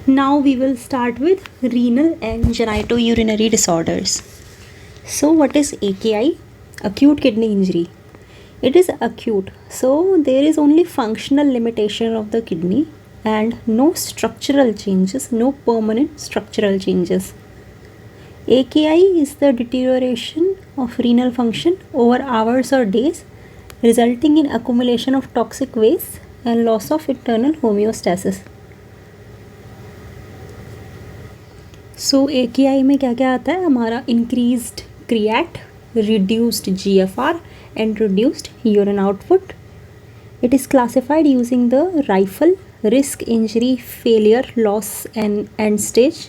Now we will start with renal and genitourinary disorders. So what is AKI? Acute kidney injury. It is acute, so there is only functional limitation of the kidney and no structural changes, no permanent structural changes. AKI is the deterioration of renal function over hours or days, resulting in accumulation of toxic waste and loss of internal homeostasis. So AKI में क्या क्या आता है हमारा increased create, reduced GFR and reduced urine output. It is classified using the rifle risk injury failure loss and end stage,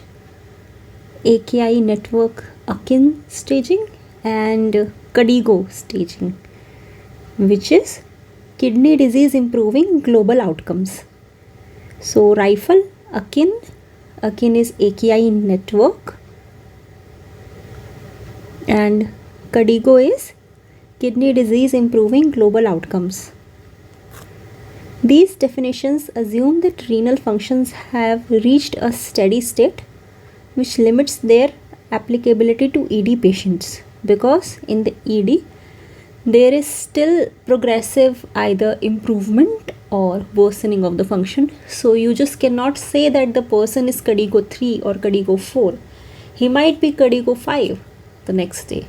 AKI network Akin staging and Kadigo staging, which is kidney disease improving global outcomes. So rifle Akin is AKI network and Kadigo is kidney disease improving global outcomes. These definitions assume that renal functions have reached a steady state which limits their applicability to ED patients, because in the ED there is still progressive either improvement or worsening of the function. So you just cannot say that the person is Kadigo 3 or Kadigo 4. He might be Kadigo 5 the next day.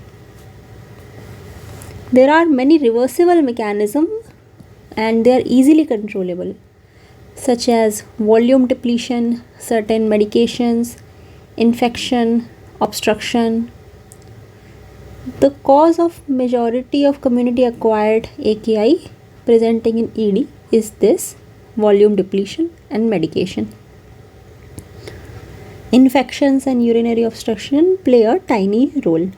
There are many reversible mechanisms and they are easily controllable, such as volume depletion, certain medications, infection, obstruction. The cause of majority of community acquired AKI presenting in ED is this volume depletion and medication. Infections and urinary obstruction play a tiny role.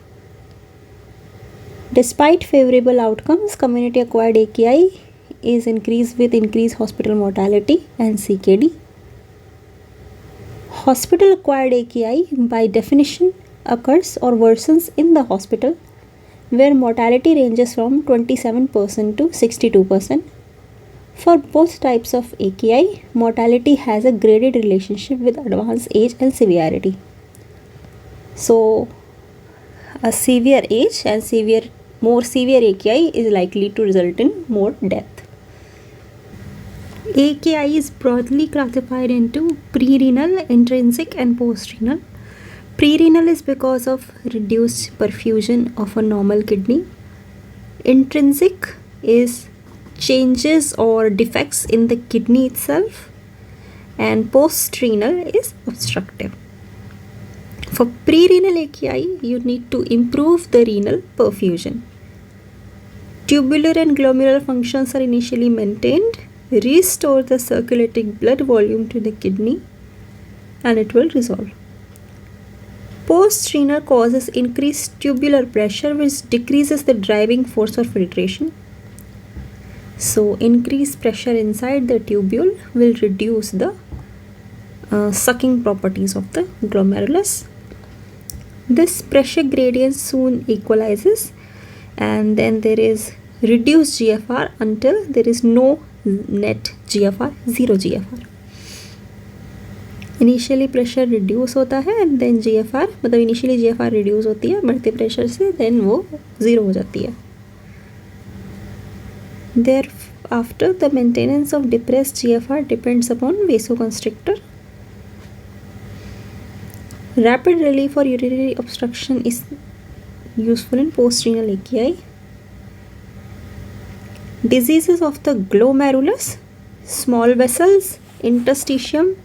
Despite favorable outcomes, community acquired AKI is increased with increased hospital mortality and CKD. Hospital acquired AKI by definition occurs or worsens in the hospital, where mortality ranges from 27% to 62%. For both types of AKI, mortality has a graded relationship with advanced age and severity. So, a severe age and more severe AKI is likely to result in more death. AKI is broadly classified into pre-renal, intrinsic and post-renal. Pre-renal is because of reduced perfusion of a normal kidney. Intrinsic is changes or defects in the kidney itself, and post-renal is obstructive. For pre-renal AKI, you need to improve the renal perfusion. Tubular and glomerular functions are initially maintained. Restore the circulating blood volume to the kidney and it will resolve. Post-renal causes increased tubular pressure, which decreases the driving force for filtration. So increased pressure inside the tubule will reduce the sucking properties of the glomerulus. This pressure gradient soon equalizes, and then there is reduced GFR until there is no net GFR, zero GFR. Initially pressure reduce होता है and then GFR, मतलब initially GFR reduce होती है बढ़ते pressure से, then वो zero हो जाती है. Thereafter the maintenance of depressed GFR depends upon vasoconstrictor. Rapid relief for urinary obstruction is useful in post-renal AKI. Diseases of the glomerulus, small vessels, interstitium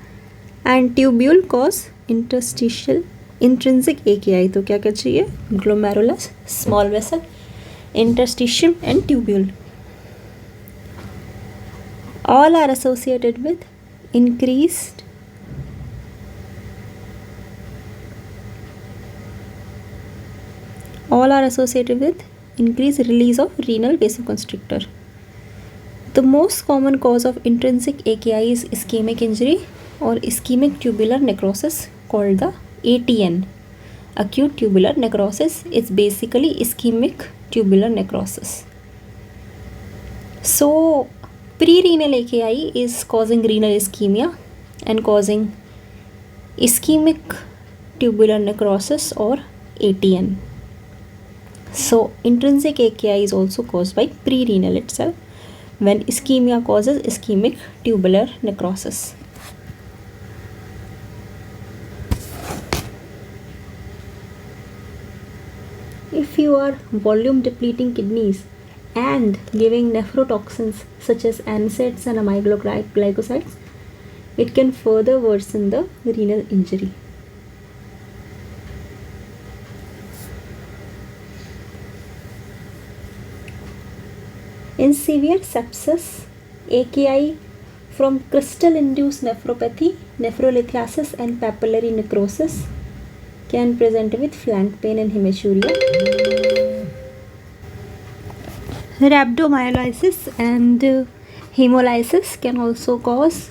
and tubule cause interstitial intrinsic AKI. तो क्या क्या चाहिए? Glomerulus, small vessel, interstitium and tubule. All are associated with increased release of renal vasoconstrictor. The most common cause of intrinsic AKI is ischemic injury or ischemic tubular necrosis, called the ATN. Acute tubular necrosis is basically ischemic tubular necrosis. Pre-renal AKI is causing renal ischemia and causing ischemic tubular necrosis or ATN. So intrinsic AKI is also caused by pre-renal itself when ischemia causes ischemic tubular necrosis. If you are volume depleting kidneys and giving nephrotoxins such as NSAIDs and amyloglycosides, it can further worsen the renal injury. In severe sepsis, AKI from crystal-induced nephropathy, nephrolithiasis and papillary necrosis can present with flank pain and hematuria. Rhabdomyolysis and hemolysis can also cause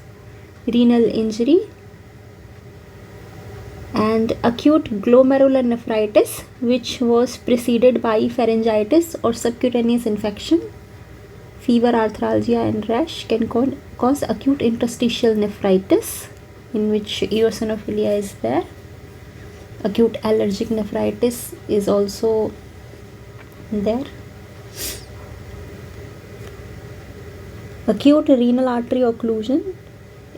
renal injury, and acute glomerulonephritis, which was preceded by pharyngitis or subcutaneous infection, fever, arthralgia and rash, can cause acute interstitial nephritis, in which eosinophilia is there. Acute allergic nephritis is also there. Acute renal artery occlusion,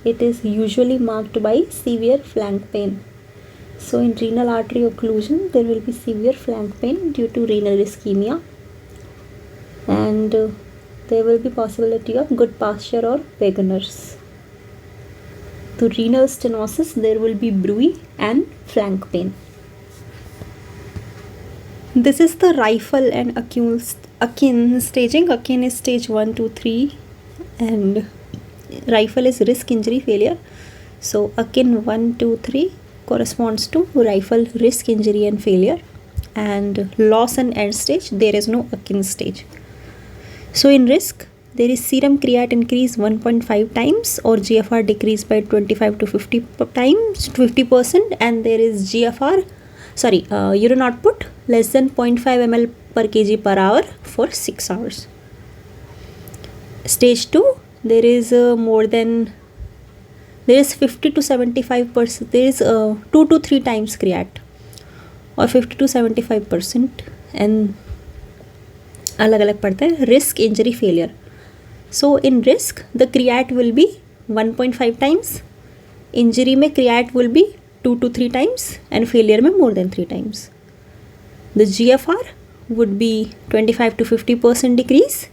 it is usually marked by severe flank pain. So in renal artery occlusion, there will be severe flank pain due to renal ischemia, and there will be possibility of good posture or Wegener's. To renal stenosis, there will be bruit and flank pain. This is the rifle and Akin staging. Akin is stage 1, 2, 3 and rifle is risk injury failure. So Akin 1, 2, 3 corresponds to rifle risk injury and failure, and loss and end stage, there is no Akin stage. So in risk, there is serum creat increase 1.5 times or GFR decrease by 25 to 50 times, 50%, and there is urine output less than 0.5 ml per kg per hour for 6 hours. Stage 2, there is 50 to 75%, there is 2 to 3 times creat or 50 to 75%, and अलग अलग पड़ता है. Risk injury failure. So in risk, the creat will be 1.5 times, injury में creat will be 2 to 3 times, and failure में more than 3 times. The GFR would be 25 to 50% decrease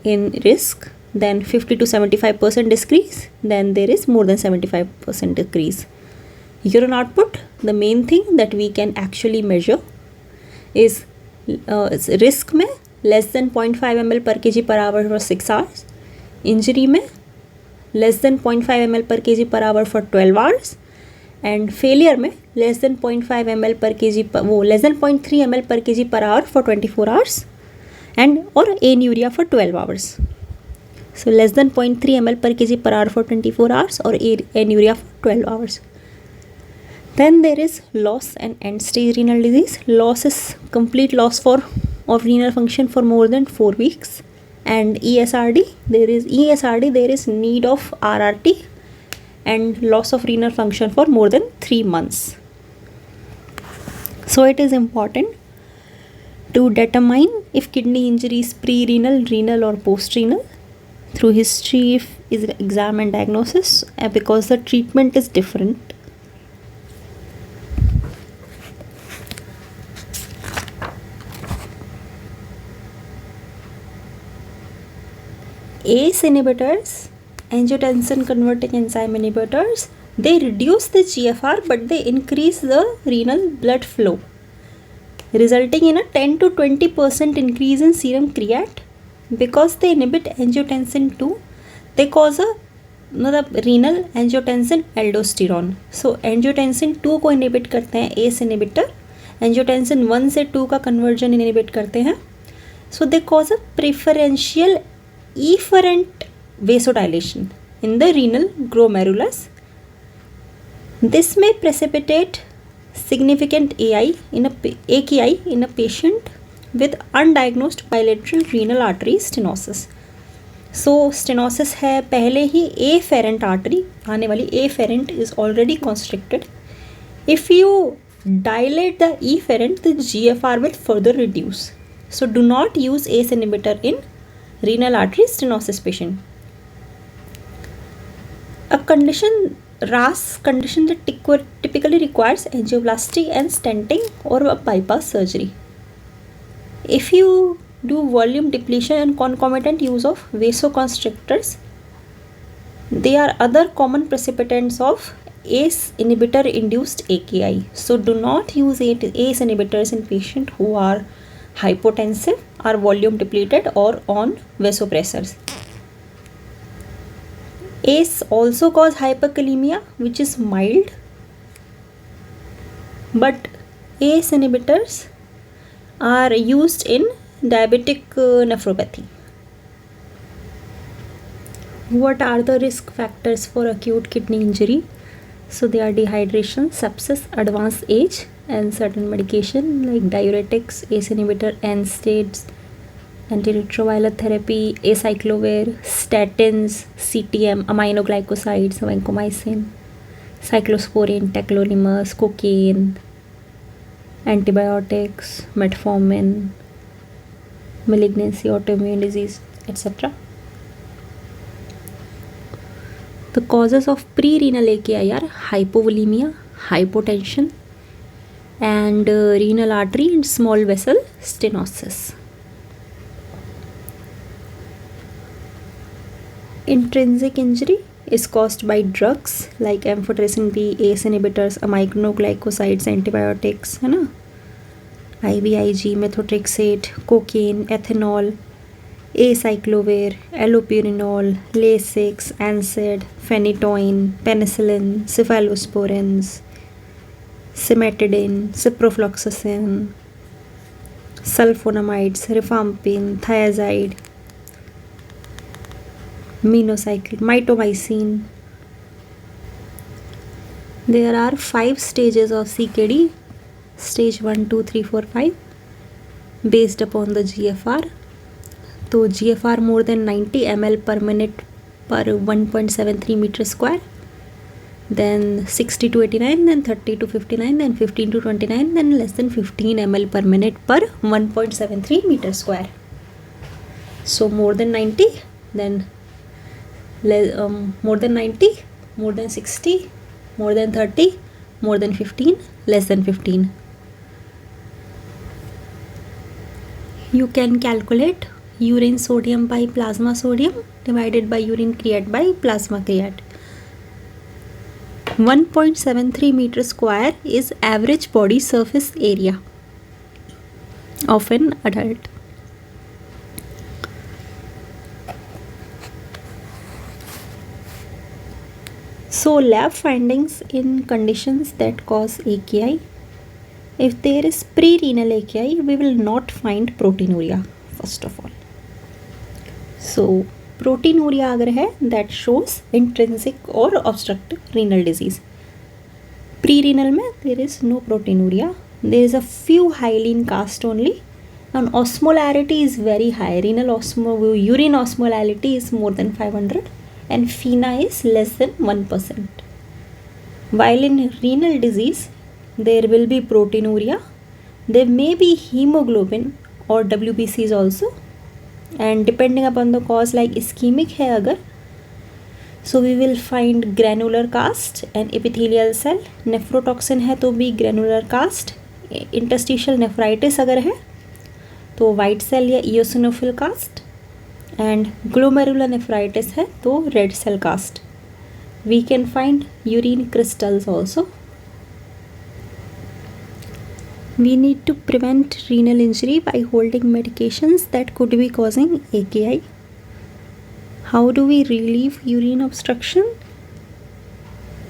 in risk, then 50 to 75% decrease, then there is more than 75% decrease. Urine output, the main thing that we can actually measure is risk में less than 0.5 ml per kg per hour for 6 hours, injury में less than 0.5 ml per kg per hour for 12 hours, and failure में less than 0.5 ml per kg less than 0.3 ml per kg per hour for 24 hours, and or anuria for 12 hours. So less than 0.3 ml per kg per hour for 24 hours or anuria for 12 hours. Then there is loss and end stage renal disease. Loss is complete loss of renal function for more than 4 weeks, and ESRD, there is need of RRT and loss of renal function for more than 3 months. So it is important to determine if kidney injury is pre-renal, renal or post-renal through history, exam and diagnosis, because the treatment is different. ACE inhibitors, angiotensin converting enzyme inhibitors, they reduce the GFR but they increase the renal blood flow, resulting in a 10 to 20% increase in serum creat. Because they inhibit angiotensin 2, they cause a renal angiotensin aldosterone. So angiotensin 2 को inhibit करते हैं ACE inhibitor, angiotensin 1 से 2 का conversion inhibit करते हैं. So they cause a preferential efferent vasodilation in the renal glomerulus. This may precipitate significant AKI in a patient with undiagnosed bilateral renal artery stenosis. So stenosis है, पहले ही efferent artery आने वाली, efferent is already constricted. If you dilate the efferent, the GFR will further reduce. So do not use ACE inhibitor in renal artery stenosis patient. A condition, RAS condition, that typically requires angioplasty and stenting or a bypass surgery. If you do volume depletion and concomitant use of vasoconstrictors, they are other common precipitants of ACE inhibitor induced AKI. So do not use ACE inhibitors in patients who are hypotensive, are volume depleted or on vasopressors. ACE also cause hyperkalemia, which is mild, but ACE inhibitors are used in diabetic nephropathy. What are the risk factors for acute kidney injury? So they are dehydration, sepsis, advanced age, and certain medication like diuretics, ACE inhibitor, NSAIDs, antiretroviral therapy, acyclovir, statins, CTM, aminoglycosides, vancomycin, cyclosporin, tacrolimus, cocaine, antibiotics, metformin, malignancy, autoimmune disease, etc. The causes of pre-renal AKI are hypovolemia, hypotension, and renal artery and small vessel stenosis. Intrinsic injury is caused by drugs like amphotericin B, ACE inhibitors, aminoglycosides, antibiotics, है ना, IVIG, methotrexate, cocaine, ethanol, acyclovir, allopurinol, Lasix, NSAID, phenytoin, penicillin, cephalosporins, cimetidine, ciprofloxacin, sulfonamides, rifampin, thiazide, minocycline, mitomycin. There are 5 stages of CKD, stage 1, 2, 3, 4, 5, based upon the GFR. तो GFR more than 90 ml per minute per 1.73 meter square, then 60 to 89, then 30 to 59, then 15 to 29, then less than 15 ml per minute per 1.73 meter square. So more than 90, then more than 90, more than 60, more than 30, more than 15, less than 15. You can calculate urine sodium by plasma sodium divided by urine creat by plasma creat. 1.73 meter square is average body surface area of an adult. So lab findings in conditions that cause AKI. If there is pre-renal AKI, we will not find proteinuria first of all. So proteinuria अगर है, that shows intrinsic or obstructive renal disease. Pre-renal में there is no proteinuria. There is a few hyaline cast only, and osmolarity is very high. Urine osmolarity is more than 500 and FeNA is less than 1%. While in renal disease there will be proteinuria, there may be hemoglobin or WBCs also, and depending upon the cause, like ischemic है अगर, so we will find granular cast and epithelial cell. Nephrotoxin है तो भी granular cast. Interstitial nephritis अगर है तो white cell या eosinophil cast, and glomerular nephritis है तो red cell cast. We can find urine crystals also. We need to prevent renal injury by holding medications that could be causing AKI. How do we relieve urine obstruction?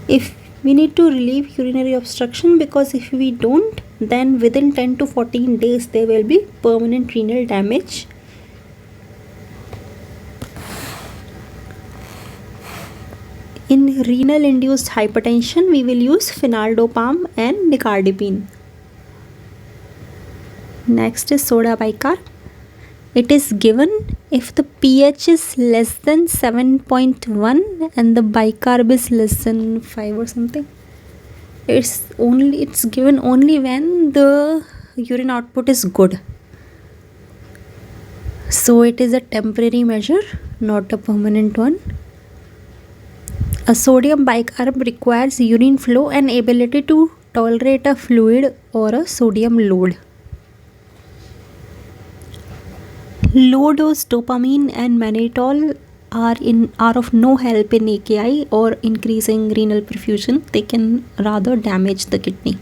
If we need to relieve urinary obstruction, because if we don't, then within 10 to 14 days there will be permanent renal damage. In renal induced hypertension, we will use phenaldopam and nicardipine. Next is soda bicarb. It is given if the pH is less than 7.1 and the bicarb is less than 5 or something. It's given only when the urine output is good. So it is a temporary measure, not a permanent one. A sodium bicarb requires urine flow and ability to tolerate a fluid or a sodium load. Low dose dopamine and mannitol are of no help in AKI or increasing renal perfusion. They can rather damage the kidney.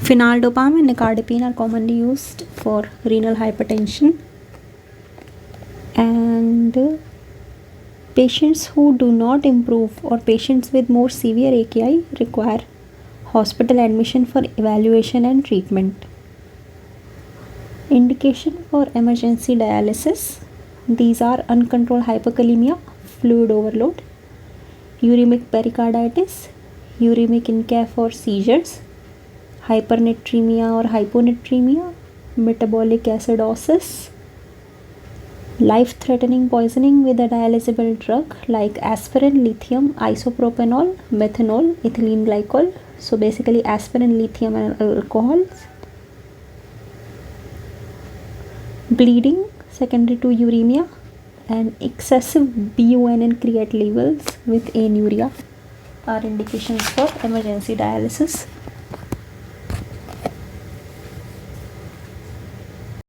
Phenaldopam and nicardipine are commonly used for renal hypertension, and patients who do not improve or patients with more severe AKI require hospital admission for evaluation and treatment. Indication for emergency dialysis. These are uncontrolled hyperkalemia, fluid overload, uremic pericarditis, uremic incaf or seizures, hypernatremia or hyponatremia, metabolic acidosis, life-threatening poisoning with a dialysable drug like aspirin, lithium, isopropanol, methanol, ethylene glycol. So basically aspirin, lithium and alcohols. Bleeding secondary to uremia and excessive BUN and creat levels with anuria are indications for emergency dialysis.